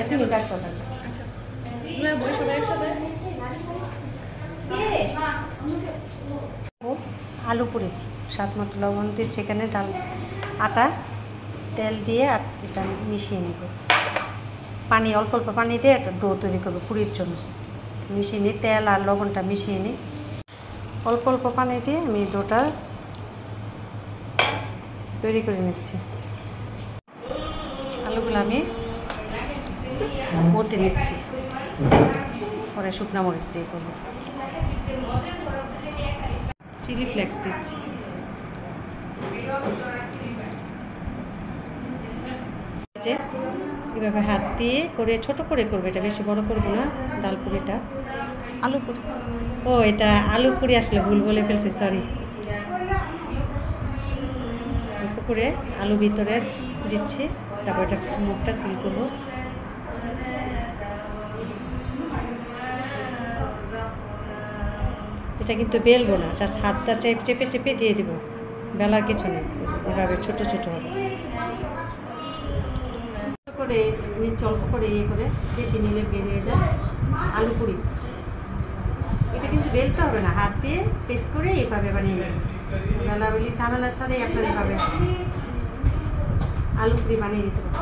তুমি ডাক্তার আলু পুরি স্বাদ মতো লবণ দিয়ে চিকেনে ডাল আটা তেল দিয়ে এটা মিশিয়ে নেব। পানি অল্প অল্প পানি দিয়ে একটা ডো তৈরি করবো পুরির জন্য। মিশিয়ে নিই, তেল আর লবণটা মিশিয়ে নিই। অল্প অল্প পানি দিয়ে আমি ডোটা তৈরি করে নিচ্ছি। আলুগুলো আমি মতে নিচ্ছি, পরে শুকনো মরিচ দিয়ে করবো। চিলি ফ্লেক্স দিচ্ছি। এভাবে হাত দিয়ে করে ছোট করে করবে, এটা বেশি বড় করবো না। ডাল পুরিটা আলু পুরি, ও এটা আলু পুরি আসলে ভুল বলে ফেলছি, সরি। অল্প করে আলু ভিতরে দিচ্ছি, তারপর এটা মুখটা সিল করবো। এটা কিন্তু বেলবো না, জাস্ট হাতটা চেপে চেপে দিয়ে দিব, বেলার কিছু নেই। এভাবে ছোট ছোট হবে করে নিচে অল্প করে ইয়ে করে, বেশি নিলে বেরিয়ে যায় আলু পুরি। এটা কিন্তু বেলতে হবে না, হাত দিয়ে পেস্ট করে এইভাবে বানিয়ে নিচ্ছি। বেলাবেলি ঝামেলা ছাড়াই আপনার এইভাবে আলু পুরি বানিয়ে দিতে পারেন।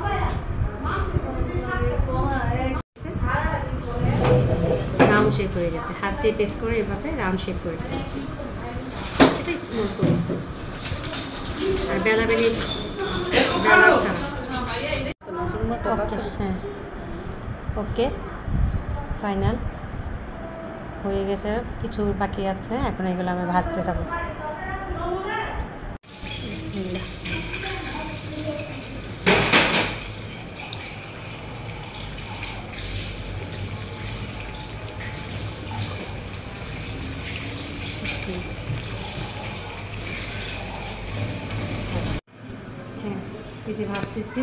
রাউন্ড শেপ হয়ে গেছে, হাত দিয়ে পেস্ট করে এভাবে রাউন্ড শেপ করে দিচ্ছি। এটা স্মল করে আর বেলাবেলি বেলা ছাড়া। ওকে, হ্যাঁ ওকে, ফাইনাল হয়ে গেছে। কিছু বাকি আছে, এখন এগুলো আমি ভাজতে যাব। হ্যাঁ, এই যে ভাজতেছি।